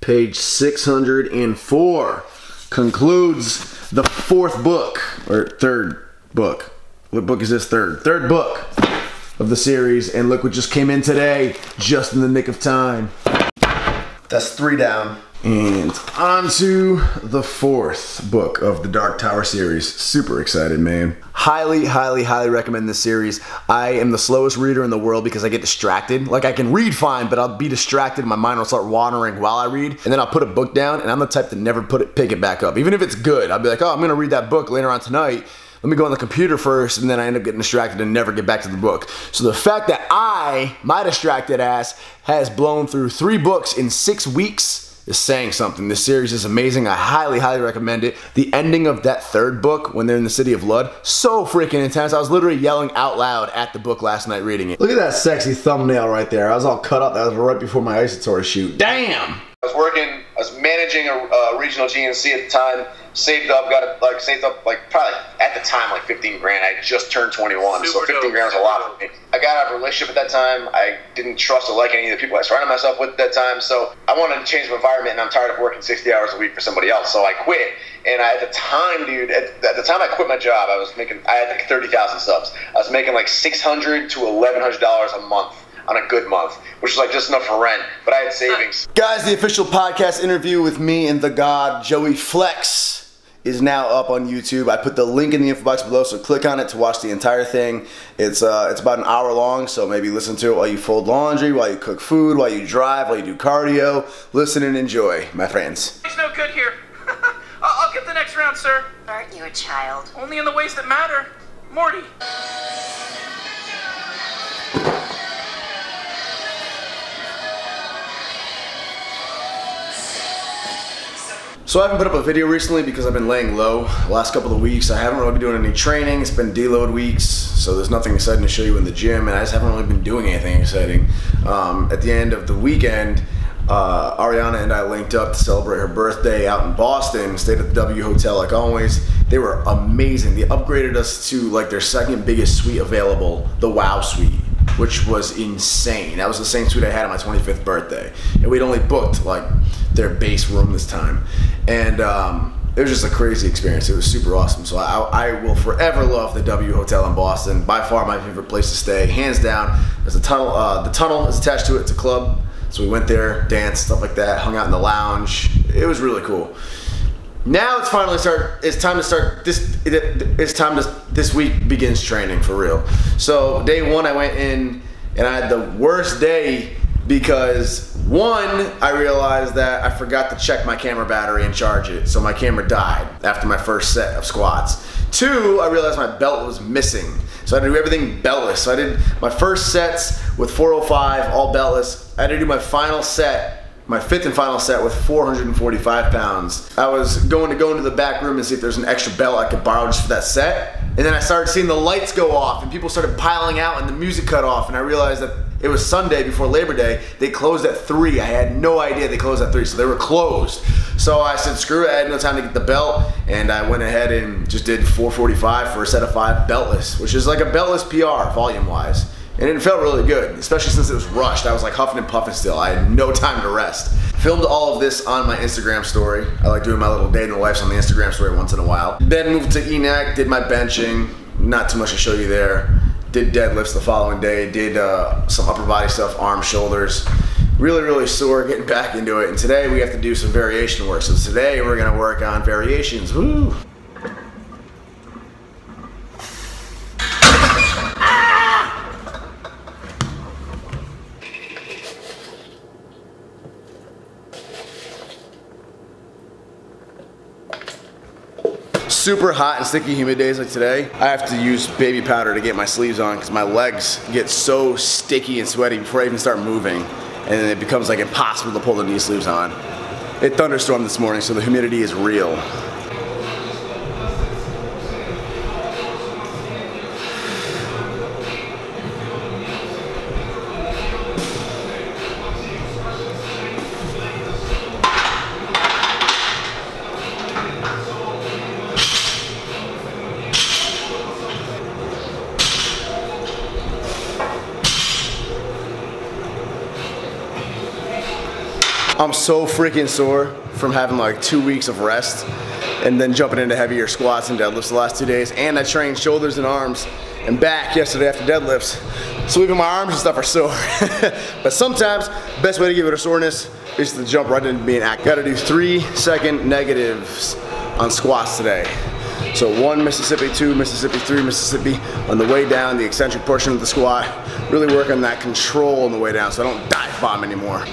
page 604, concludes the fourth book, or third book. What book is this? Third book of the series, and look what just came in today, just in the nick of time. That's 3 down. And on to the fourth book of the Dark Tower series. Super excited, man. Highly, highly, highly recommend this series. I am the slowest reader in the world because I get distracted. Like, I can read fine, but I'll be distracted. My mind will start wandering while I read. And then I'll put a book down, and I'm the type to never pick it back up. Even if it's good, I'll be like, oh, I'm gonna read that book later on tonight. Let me go on the computer first, and then I end up getting distracted and never get back to the book. So the fact that my distracted ass, has blown through 3 books in 6 weeks is saying something. This series is amazing. I highly, highly recommend it. The ending of that third book, when they're in the City of Lud, so freaking intense. I was literally yelling out loud at the book last night reading it. Look at that sexy thumbnail right there. I was all cut up. That was right before my Isator shoot. Damn! I was managing a regional GNC at the time, saved up probably at the time like 15 grand. I had just turned 21, so 15 grand was a lot for me. I got out of a relationship at that time. I didn't trust or like any of the people I surrounded myself with at that time, so I wanted to change the environment, and I'm tired of working 60 hours a week for somebody else, so I quit. And at the time, dude, at the time I quit my job, I had like 30,000 subs. I was making like $600 to $1,100 a month. On a good month, which is like just enough for rent, but I had savings. Guys, the official podcast interview with me and the god Joey Flex is now up on YouTube. I put the link in the info box below, so click on it to watch the entire thing. It's about an hour long, so maybe listen to it while you fold laundry, while you cook food, while you drive, while you do cardio. Listen and enjoy, my friends. It's no good here. I'll get the next round, sir. Aren't you a child? Only in the ways that matter. Morty. So I haven't put up a video recently because I've been laying low the last couple of weeks. I haven't really been doing any training. It's been deload weeks, so there's nothing exciting to show you in the gym, and I just haven't really been doing anything exciting. At the end of the weekend, Ariana and I linked up to celebrate her birthday out in Boston, stayed at the W Hotel like always. They were amazing. They upgraded us to like their second biggest suite available, the Wow Suite, which was insane. That was the same suite I had on my 25th birthday. And we'd only booked like their base room this time. And it was just a crazy experience. It was super awesome. So I will forever love the W Hotel in Boston. By far my favorite place to stay, hands down. There's a tunnel, the tunnel is attached to it. It's a club. So we went there, danced, stuff like that, hung out in the lounge. It was really cool. Now it's finally this week begins training for real. So day 1 I went in and I had the worst day because 1, I realized that I forgot to check my camera battery and charge it, so my camera died after my first set of squats. 2, I realized my belt was missing, so I had to do everything beltless. So I did my first sets with 405, all beltless. I had to do my final set, my 5th and final set with 445 pounds. I was going to go into the back room and see if there's an extra belt I could borrow just for that set. And then I started seeing the lights go off and people started piling out and the music cut off, and I realized that it was Sunday before Labor Day. They closed at 3. I had no idea they closed at 3, so they were closed. So I said, screw it, I had no time to get the belt, and I went ahead and just did 445 for a set of 5 beltless, which is like a beltless PR volume-wise. And it felt really good, especially since it was rushed. I was like huffing and puffing still. I had no time to rest. Filmed all of this on my Instagram story. I like doing my little day in the life on the Instagram story once in a while. Then moved to ENAC, did my benching. Not too much to show you there. Did deadlifts the following day. Did some upper body stuff, arms, shoulders. Really, really sore getting back into it. And today we have to do some variation work. So today we're gonna work on variations. Woo! Super hot and sticky humid days like today, I have to use baby powder to get my sleeves on because my legs get so sticky and sweaty before I even start moving, and then it becomes like impossible to pull the knee sleeves on. It thunderstormed this morning, so the humidity is real. I'm so freaking sore from having like 2 weeks of rest and then jumping into heavier squats and deadlifts the last 2 days. And I trained shoulders and arms and back yesterday after deadlifts. So even my arms and stuff are sore. But sometimes, best way to get rid of soreness is to jump right into being active. Gotta do 3-second negatives on squats today. So 1 Mississippi, 2 Mississippi, 3 Mississippi on the way down, the eccentric portion of the squat. Really work on that control on the way down so I don't dive bomb anymore.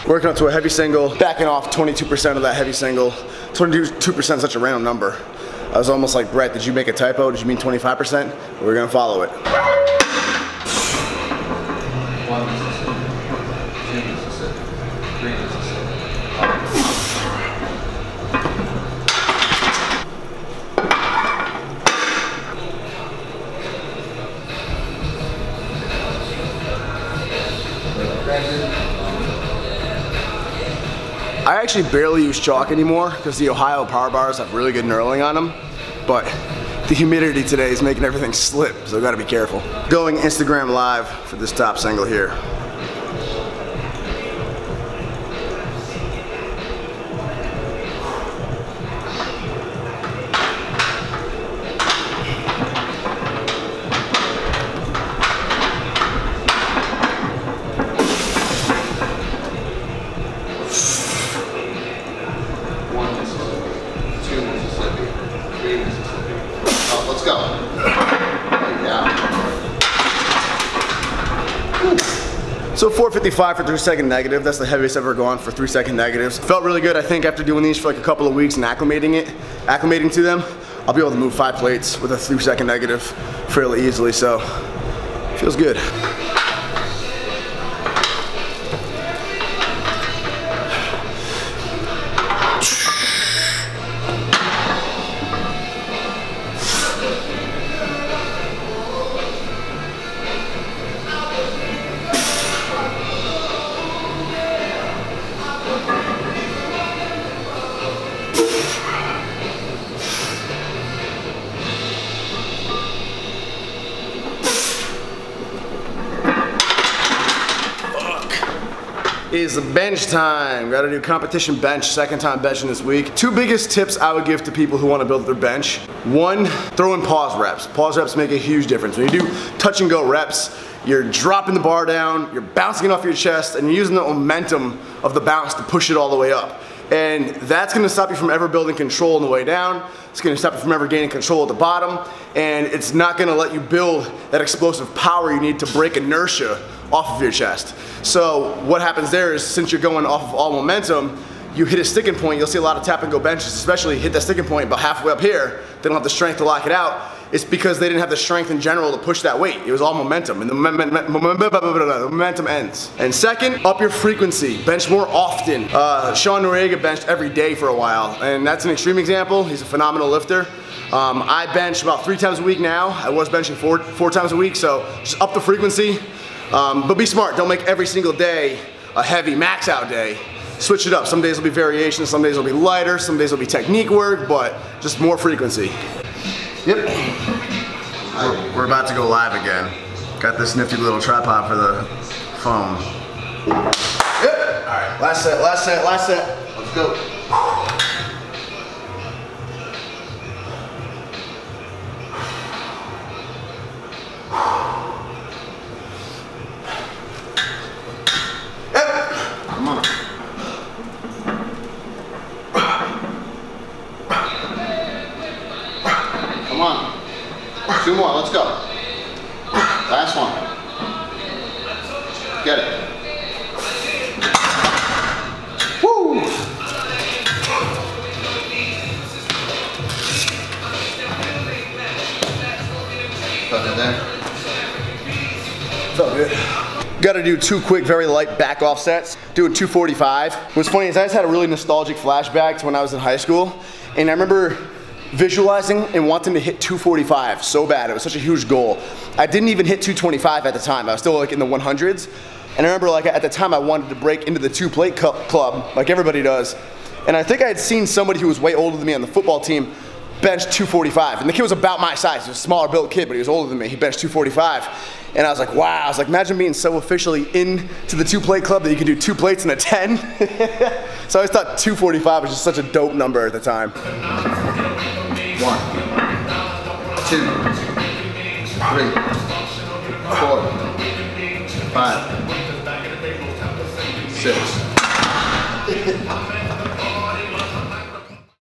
Working up to a heavy single, backing off 22% of that heavy single. 22% is such a random number. I was almost like, Brett, did you make a typo? Did you mean 25%? We're gonna follow it. 1 Mississippi, 2 Mississippi, 3 Mississippi. I actually barely use chalk anymore because the Ohio power bars have really good knurling on them, but the humidity today is making everything slip, so I gotta be careful. Going Instagram live for this top single here. Let's go. Yeah. So 455 for 3-second negative. That's the heaviest I've ever gone for 3-second negatives. Felt really good. I think after doing these for like a couple of weeks and acclimating to them, I'll be able to move 5 plates with a 3-second negative fairly easily. So feels good. Is the bench time. Gotta do competition bench, second time benching this week. 2 biggest tips I would give to people who wanna build their bench. 1, throw in pause reps. Pause reps make a huge difference. When you do touch and go reps, you're dropping the bar down, you're bouncing it off your chest, and you're using the momentum of the bounce to push it all the way up. And that's gonna stop you from ever building control on the way down. It's gonna stop you from ever gaining control at the bottom. And it's not gonna let you build that explosive power you need to break inertia off of your chest. So what happens there is, since you're going off of all momentum, you hit a sticking point. You'll see a lot of tap and go benches, especially hit that sticking point about halfway up here. They don't have the strength to lock it out. It's because they didn't have the strength in general to push that weight. It was all momentum, and the momentum ends. And second, up your frequency. Bench more often. Sean Noriega benched every day for a while, and that's an extreme example. He's a phenomenal lifter. I bench about 3 times a week now. I was benching four times a week, so just up the frequency. But be smart. Don't make every single day a heavy max out day. Switch it up. Some days will be variations, some days will be lighter, some days will be technique work, but just more frequency. Yep. We're about to go live again. Got this nifty little tripod for the phone. Yep. All right. Last set, last set, last set. Let's go. Yep. Come on. Come on. 2 more, let's go. Last one. Get it. Woo! Felt it there? Felt good. Got to do 2 quick, very light back offsets. Doing 245. What's funny is I just had a really nostalgic flashback to when I was in high school, and I remember visualizing and wanting to hit 245 so bad. It was such a huge goal. I didn't even hit 225 at the time. I was still like in the 100s. And I remember like at the time I wanted to break into the 2 plate club like everybody does. And I think I had seen somebody who was way older than me on the football team bench 245. And the kid was about my size. He was a smaller built kid, but he was older than me. He benched 245. And I was like, wow. I was like, imagine being so officially into the 2-plate club that you can do 2 plates in a 10. So I always thought 245 was just such a dope number at the time. 1, 2, 3, 4, 5, 6.